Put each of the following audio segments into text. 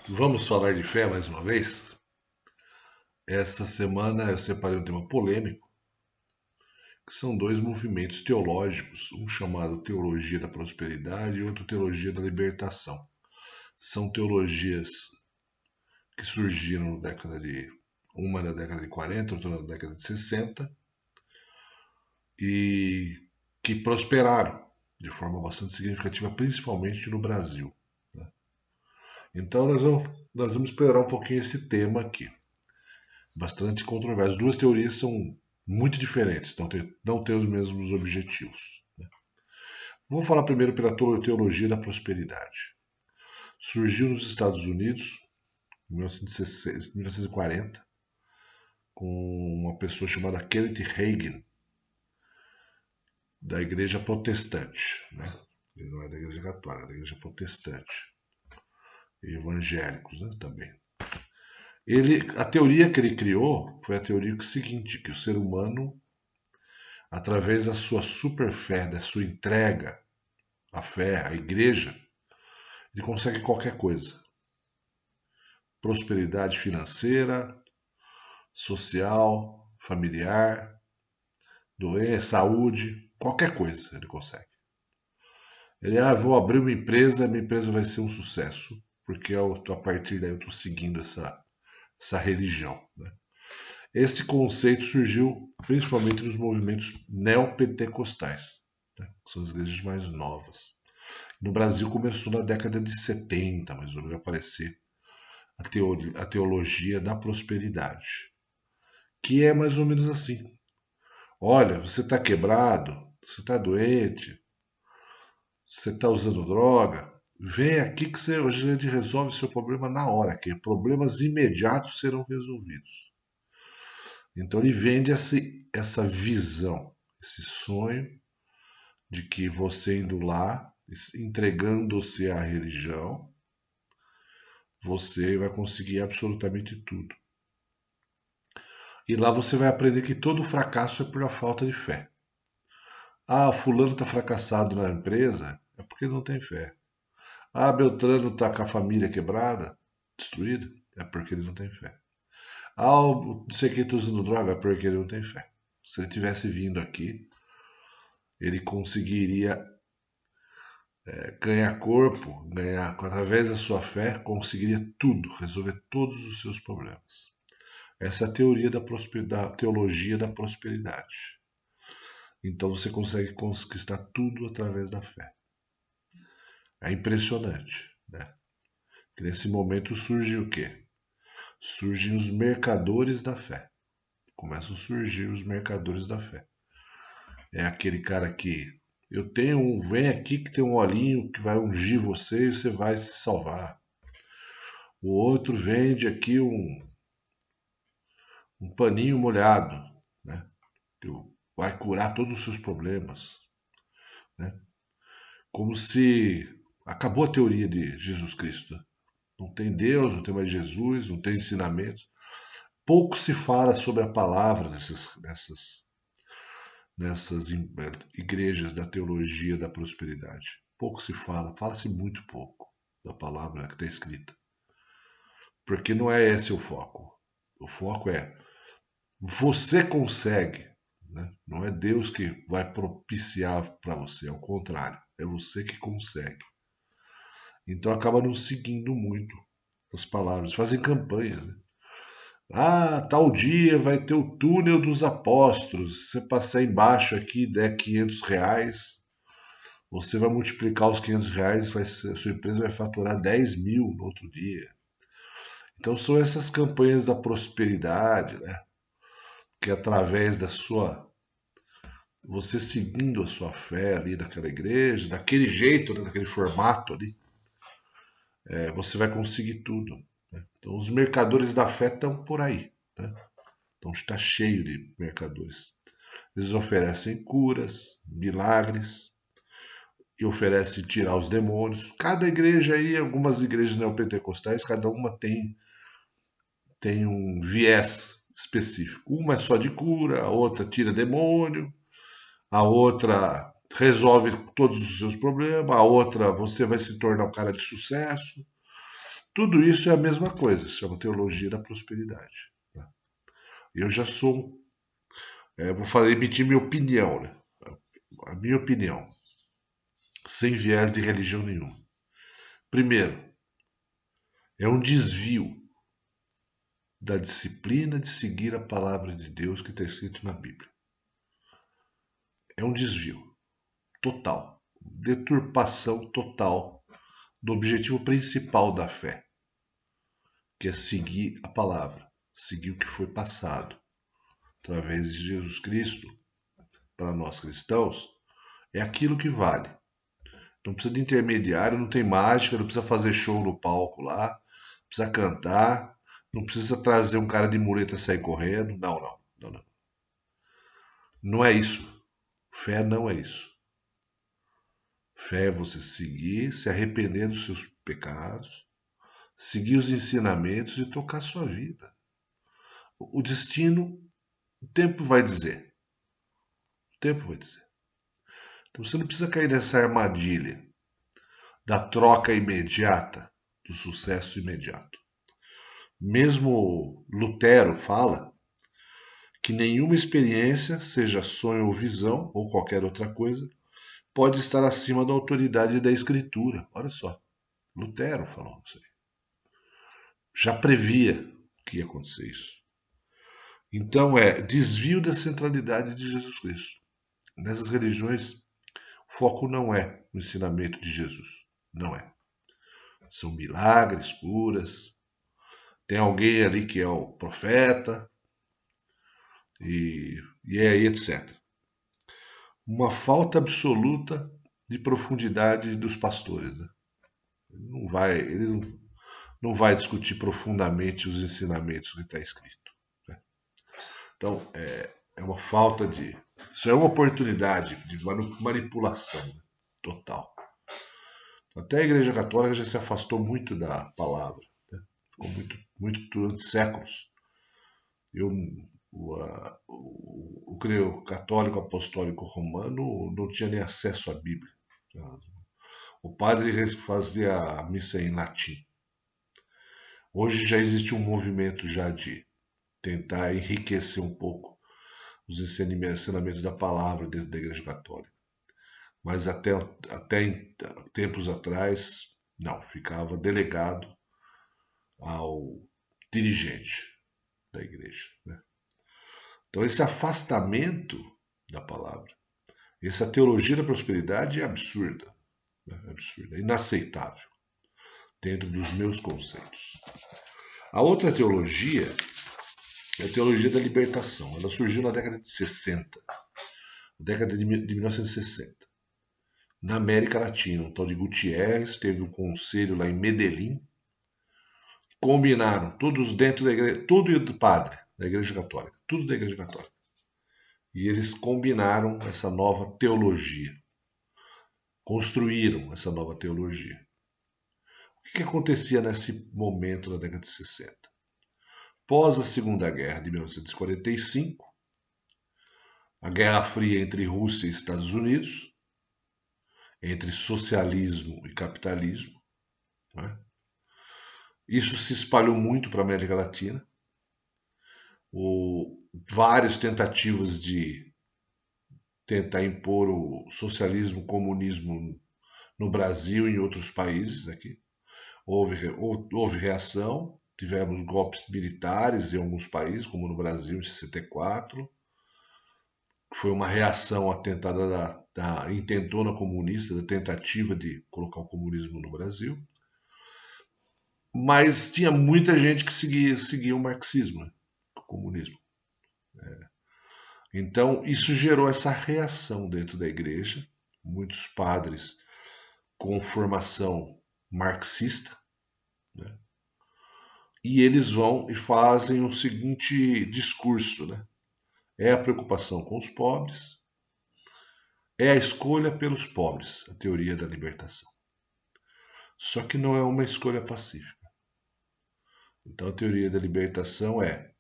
Vamos falar de fé mais uma vez? Essa semana eu separei um tema polêmico, que são dois movimentos teológicos, um chamado Teologia da Prosperidade e outro Teologia da Libertação. São teologias que surgiram uma na década de 40, outra na década de 60 e que prosperaram de forma bastante significativa, principalmente no Brasil. Né? Então nós vamos explorar um pouquinho esse tema aqui. Bastante controverso. As duas teorias são muito diferentes, não têm os mesmos objetivos. Vamos falar primeiro pela teologia da prosperidade. Surgiu nos Estados Unidos em 1940 com uma pessoa chamada Kenneth Hagin, da igreja protestante. Né? Ele não é da igreja católica, é da igreja protestante. E evangélicos, né, também. A teoria que ele criou foi a teoria seguinte, que o ser humano, através da sua super fé, da sua entrega à fé, à igreja, ele consegue qualquer coisa. Prosperidade financeira, social, familiar, doença, saúde, qualquer coisa ele consegue. Vou abrir uma empresa, minha empresa vai ser um sucesso, porque a partir daí eu estou seguindo essa religião. Né? Esse conceito surgiu principalmente nos movimentos neopentecostais, né? Que são as igrejas mais novas. No Brasil começou na década de 70, mais ou menos, a aparecer a teologia da prosperidade, que é mais ou menos assim. Olha, você está quebrado, você está doente, você está usando droga, vem aqui que a gente resolve seu problema na hora, que problemas imediatos serão resolvidos. Então ele vende essa visão, esse sonho de que você indo lá, entregando-se à religião, você vai conseguir absolutamente tudo. E lá você vai aprender que todo fracasso é por falta de fé. Ah, fulano está fracassado na empresa, é porque não tem fé. Ah, Beltrano está com a família quebrada, destruída, é porque ele não tem fé. Ah, não sei quem está usando droga, é porque ele não tem fé. Se ele tivesse vindo aqui, ele conseguiria ganhar corpo, através da sua fé, conseguiria tudo, resolver todos os seus problemas. Essa é a teoria da teologia da prosperidade. Então você consegue conquistar tudo através da fé. É impressionante, né? Que nesse momento surge o quê? Surgem os mercadores da fé. Começam a surgir os mercadores da fé. É aquele cara que vem aqui que tem um olhinho que vai ungir você e você vai se salvar. O outro vende aqui um paninho molhado, né? Que vai curar todos os seus problemas, né? Como se acabou a teoria de Jesus Cristo. Né? Não tem Deus, não tem mais Jesus, não tem ensinamentos. Pouco se fala sobre a palavra nessas igrejas da teologia da prosperidade. Pouco se fala-se muito pouco da palavra que está escrita. Porque não é esse o foco. O foco é você consegue, né? Não é Deus que vai propiciar para você, ao contrário, é você que consegue. Então acaba não seguindo muito as palavras, fazem campanhas. Né? Ah, tal dia vai ter o túnel dos apóstolos. Se você passar embaixo aqui e der R$ 500, você vai multiplicar os R$ 500, sua empresa vai faturar 10 mil no outro dia. Então são essas campanhas da prosperidade, né? Que através você seguindo a sua fé ali naquela igreja, daquele jeito, né? Daquele formato ali, você vai conseguir tudo. Né? Então os mercadores da fé estão por aí. Né? Então está cheio de mercadores. Eles oferecem curas, milagres, e oferecem tirar os demônios. Cada igreja aí, algumas igrejas neopentecostais, cada uma tem um viés específico. Uma é só de cura, a outra tira demônio, a outra resolve todos os seus problemas, a outra você vai se tornar um cara de sucesso. Tudo isso é a mesma coisa, se chama teologia da prosperidade. Tá? Eu já sou, vou emitir minha opinião, né? A minha opinião, sem viés de religião nenhuma. Primeiro, é um desvio da disciplina de seguir a palavra de Deus que está escrito na Bíblia. É um desvio total, deturpação total do objetivo principal da fé, que é seguir a palavra, seguir o que foi passado através de Jesus Cristo para nós cristãos, é aquilo que vale. Não precisa de intermediário, não tem mágica, não precisa fazer show no palco lá, não precisa cantar, não precisa trazer um cara de muleta e sair correndo. Não. Não é isso. Fé não é isso. Fé é você seguir, se arrepender dos seus pecados, seguir os ensinamentos e tocar sua vida. O destino, o tempo vai dizer. O tempo vai dizer. Então você não precisa cair nessa armadilha da troca imediata, do sucesso imediato. Mesmo Lutero fala que nenhuma experiência, seja sonho ou visão, ou qualquer outra coisa, pode estar acima da autoridade da Escritura. Olha só, Lutero falou isso aí. Já previa que ia acontecer isso. Então é desvio da centralidade de Jesus Cristo. Nessas religiões, o foco não é o ensinamento de Jesus. Não é. São milagres, curas. Tem alguém ali que é o profeta. E aí, etc. Uma falta absoluta de profundidade dos pastores. Né? Ele não vai discutir profundamente os ensinamentos que está escrito. Né? Então, é uma falta de. Isso é uma oportunidade de manipulação, né? Total. Até a Igreja Católica já se afastou muito da palavra. Né? Ficou muito durante séculos. O católico apostólico romano não tinha nem acesso à Bíblia. O padre fazia a missa em latim. Hoje já existe um movimento já de tentar enriquecer um pouco os ensinamentos da palavra dentro da Igreja Católica. Mas até em tempos atrás, não, ficava delegado ao dirigente da igreja. Né? Então esse afastamento da palavra, essa teologia da prosperidade é absurda, né? É inaceitável dentro dos meus conceitos. A outra teologia é a teologia da libertação. Ela surgiu na década de 60, década de 1960. Na América Latina, um tal de Gutierrez teve um conselho lá em Medellín, combinaram, todos dentro da igreja, tudo do padre da Igreja Católica, tudo da Igreja Católica. E eles combinaram essa nova teologia, construíram essa nova teologia. O que acontecia nesse momento da década de 60? Pós a Segunda Guerra de 1945, a Guerra Fria entre Rússia e Estados Unidos, entre socialismo e capitalismo, né? Isso se espalhou muito para a América Latina. Várias tentativas de tentar impor o socialismo, o comunismo no Brasil e em outros países aqui. Houve reação, tivemos golpes militares em alguns países, como no Brasil em 64. Foi uma reação à tentada da intentona comunista, da tentativa de colocar o comunismo no Brasil. Mas tinha muita gente que seguia o marxismo, né? O comunismo. Então, isso gerou essa reação dentro da igreja. Muitos padres com formação marxista, né? E eles vão e fazem o seguinte discurso, né? É a preocupação com os pobres, é a escolha pelos pobres, a teoria da libertação. Só que não é uma escolha pacífica. Então a teoria da libertação é: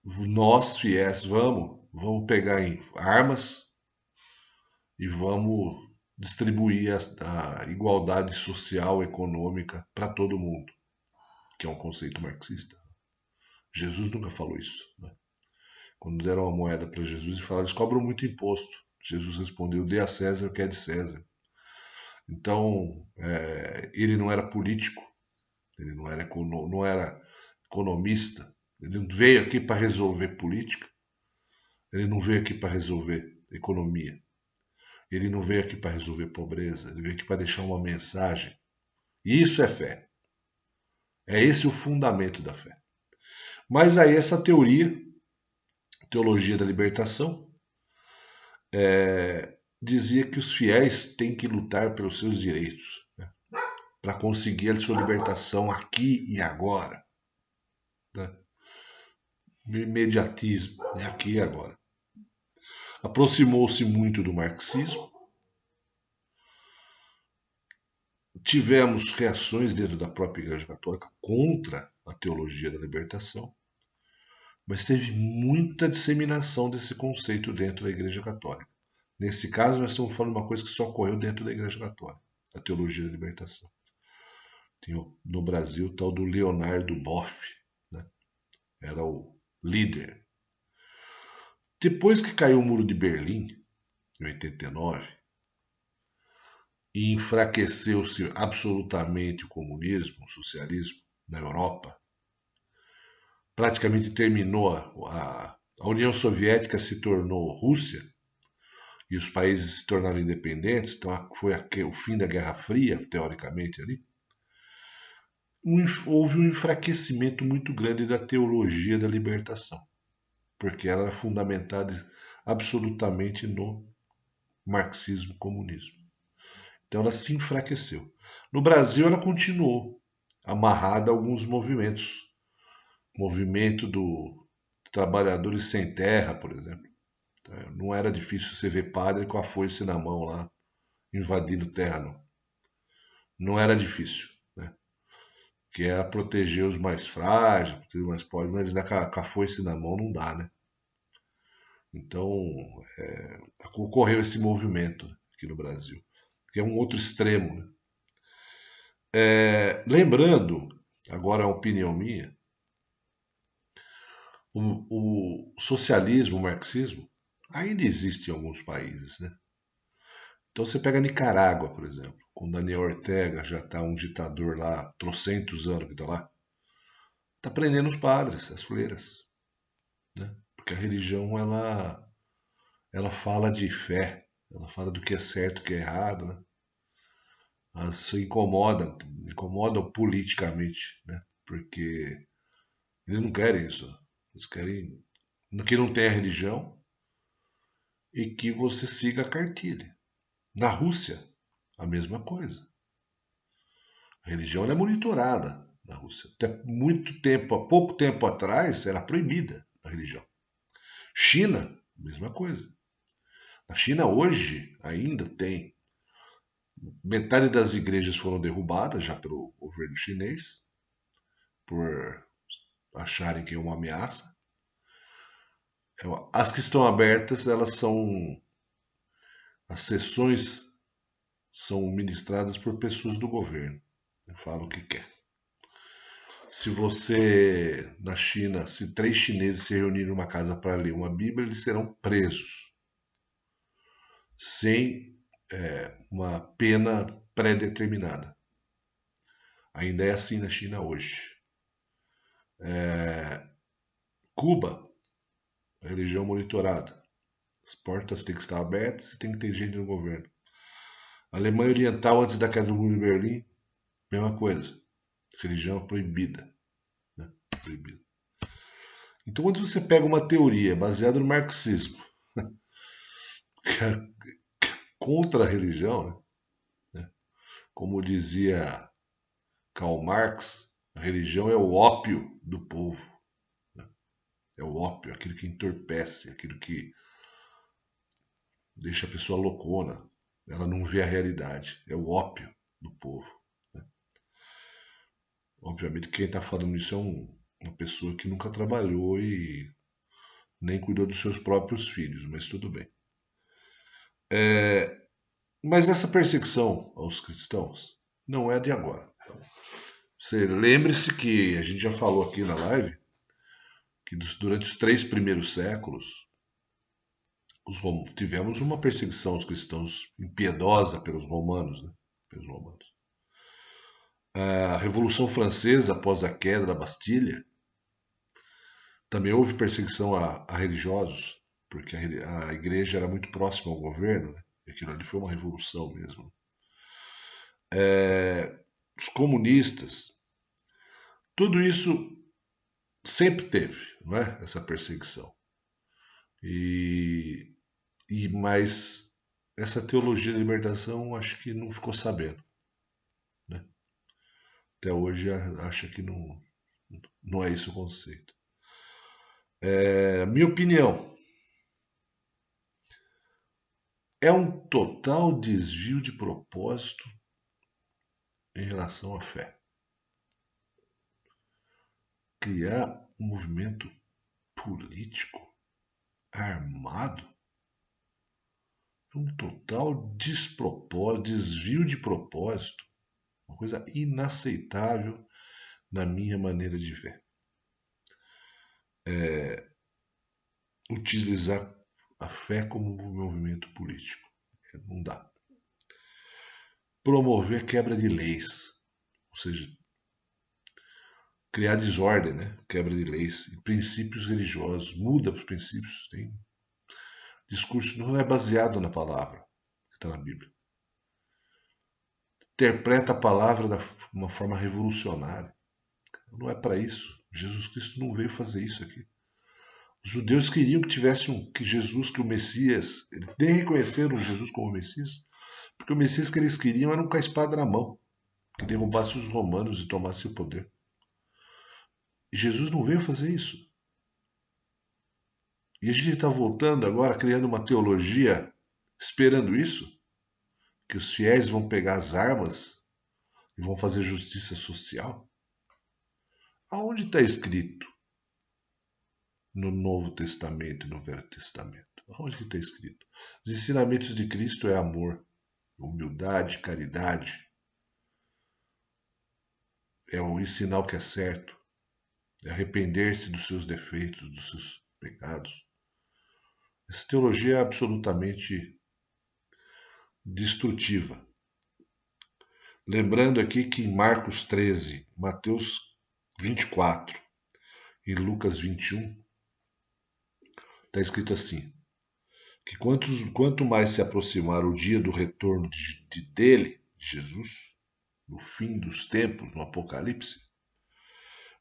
nós fiéis vamos pegar em armas e vamos distribuir a igualdade social, econômica para todo mundo. que é um conceito marxista. Jesus nunca falou isso. Né? Quando deram uma moeda para Jesus e falaram, eles cobram muito imposto. Jesus respondeu, dê a César o que é de César. Então, ele não era político, ele não era economista, ele não veio aqui para resolver política, ele não veio aqui para resolver economia, ele não veio aqui para resolver pobreza, ele veio aqui para deixar uma mensagem. E isso é fé. É esse o fundamento da fé. Mas aí essa teologia da libertação, dizia que os fiéis têm que lutar pelos seus direitos, né? Para conseguir a sua libertação aqui e agora. Né? Imediatismo, né? Aqui e agora. Aproximou-se muito do marxismo. Tivemos reações dentro da própria Igreja Católica contra a teologia da libertação, mas teve muita disseminação desse conceito dentro da Igreja Católica. Nesse caso, nós estamos falando de uma coisa que só ocorreu dentro da Igreja Católica, a teologia da libertação. Tem no Brasil o tal do Leonardo Boff, né? Era o líder. Depois que caiu o Muro de Berlim, em 89, e enfraqueceu-se absolutamente o comunismo, o socialismo na Europa, praticamente terminou a União Soviética se tornou Rússia e os países se tornaram independentes, então foi o fim da Guerra Fria, teoricamente ali. Houve um enfraquecimento muito grande da teologia da libertação, porque ela era fundamentada absolutamente no marxismo-comunismo. Então ela se enfraqueceu. No Brasil ela continuou amarrada a alguns movimentos. Movimento do Trabalhadores Sem Terra, por exemplo. Não era difícil você ver padre com a foice na mão lá, invadindo terra, não. Não era difícil, né? Que era proteger os mais frágeis, proteger os mais pobres, mas ainda com a foice na mão não dá, né? Então, ocorreu esse movimento aqui no Brasil, que é um outro extremo, né? Lembrando, agora é uma opinião minha, o socialismo, o marxismo, ainda existe em alguns países, né? Então você pega a Nicarágua, por exemplo, com Daniel Ortega, já está um ditador lá, trocentos anos que está lá, está prendendo os padres, as freiras, né? Porque a religião, ela fala de fé, ela fala do que é certo, o que é errado, né? Elas incomodam politicamente, né? Porque eles não querem isso, eles querem que não tenha religião e que você siga a cartilha. Na Rússia, a mesma coisa. A religião é monitorada na Rússia. Até muito tempo, há pouco tempo atrás, era proibida a religião. China, mesma coisa. Na China hoje ainda tem. Metade das igrejas foram derrubadas já pelo governo chinês por acharem que é uma ameaça. As que estão abertas, as sessões são ministradas por pessoas do governo. Fala o que quer. Se você, na China, se 3 chineses se reunirem numa casa para ler uma Bíblia, eles serão presos, sem uma pena pré-determinada. Ainda é assim na China hoje. Cuba, a religião monitorada. As portas têm que estar abertas e tem que ter gente no governo. A Alemanha Oriental, antes da queda do Muro de Berlim, mesma coisa. Religião proibida. Né? Proibida. Então, quando você pega uma teoria baseada no marxismo, contra a religião, né? Como dizia Karl Marx, a religião é o ópio do povo. Né? É o ópio, aquilo que entorpece, aquilo que deixa a pessoa loucona. Ela não vê a realidade. É o ópio do povo. Né? Obviamente, quem está falando isso é uma pessoa que nunca trabalhou e nem cuidou dos seus próprios filhos, mas tudo bem. Mas essa perseguição aos cristãos não é de agora. Você lembre-se que a gente já falou aqui na live que durante os 3 primeiros séculos tivemos uma perseguição aos cristãos impiedosa pelos romanos, né? Pelos romanos. A Revolução Francesa, após a queda da Bastilha, também houve perseguição a religiosos, porque a igreja era muito próxima ao governo, né? E aquilo ali foi uma revolução mesmo. Os comunistas, tudo isso sempre teve, não é? Essa perseguição. Mas essa teologia da libertação acho que não ficou sabendo, né? Até hoje acha que não é esse o conceito. Minha opinião é um total desvio de propósito em relação à fé. Criar um movimento político armado é um total despropósito, desvio de propósito, uma coisa inaceitável na minha maneira de ver. Utilizar a fé como um movimento político. Não dá. Promover quebra de leis, ou seja, criar desordem, né? Quebra de leis, e princípios religiosos, muda os princípios, tem discurso não é baseado na palavra que está na Bíblia. Interpreta a palavra de uma forma revolucionária. Não é para isso. Jesus Cristo não veio fazer isso aqui. Os judeus queriam que tivesse que Jesus, que o Messias, eles nem reconheceram Jesus como Messias, porque o Messias que eles queriam era um com a espada na mão, que derrubasse os romanos e tomasse o poder. E Jesus não veio fazer isso. E a gente está voltando agora, criando uma teologia, esperando isso, que os fiéis vão pegar as armas e vão fazer justiça social. Aonde está escrito no Novo Testamento e no Velho Testamento? Aonde que está escrito? Os ensinamentos de Cristo é amor, humildade, caridade. É o ensinar o que é certo. É arrepender-se dos seus defeitos, dos seus pecados. Essa teologia é absolutamente destrutiva. Lembrando aqui que em Marcos 13, Mateus 24 e Lucas 21, está escrito assim, que quanto mais se aproximar o dia do retorno dele, de Jesus, no fim dos tempos, no Apocalipse,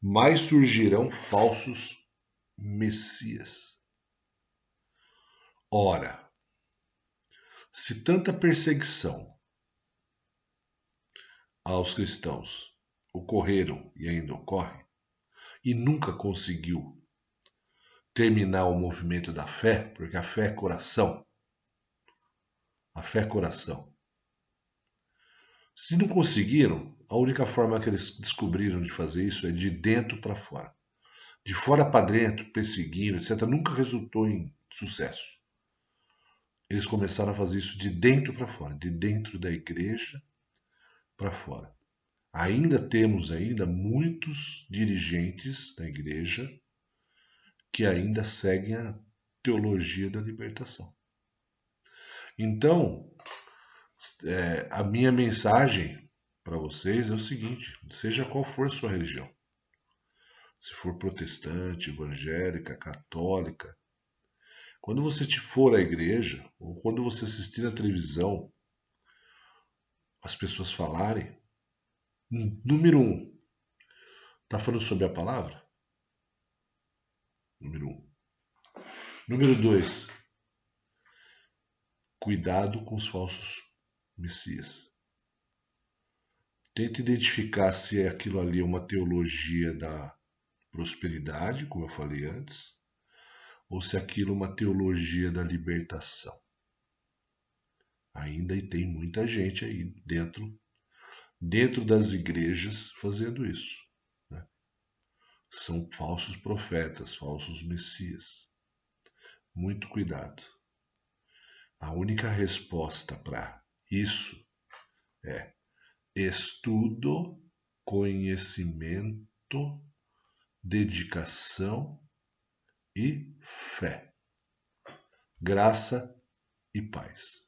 mais surgirão falsos messias. Ora, se tanta perseguição aos cristãos ocorreram e ainda ocorre, e nunca conseguiu terminar o movimento da fé, porque a fé é coração. A fé é coração. Se não conseguiram, a única forma que eles descobriram de fazer isso é de dentro para fora. De fora para dentro, perseguindo, etc., nunca resultou em sucesso. Eles começaram a fazer isso de dentro para fora, de dentro da igreja para fora. Ainda temos muitos dirigentes da igreja que ainda seguem a teologia da libertação. Então, a minha mensagem para vocês é o seguinte: seja qual for a sua religião, se for protestante, evangélica, católica, quando você for à igreja ou quando você assistir na televisão as pessoas falarem, número 1, está falando sobre a palavra? Número 1. Número 2, cuidado com os falsos messias. Tente identificar se aquilo ali é uma teologia da prosperidade, como eu falei antes, ou se aquilo é uma teologia da libertação. Ainda tem muita gente aí dentro das igrejas fazendo isso. Né? São falsos profetas, falsos messias. Muito cuidado. A única resposta para isso é estudo conhecimento, dedicação e fé. Graça e paz.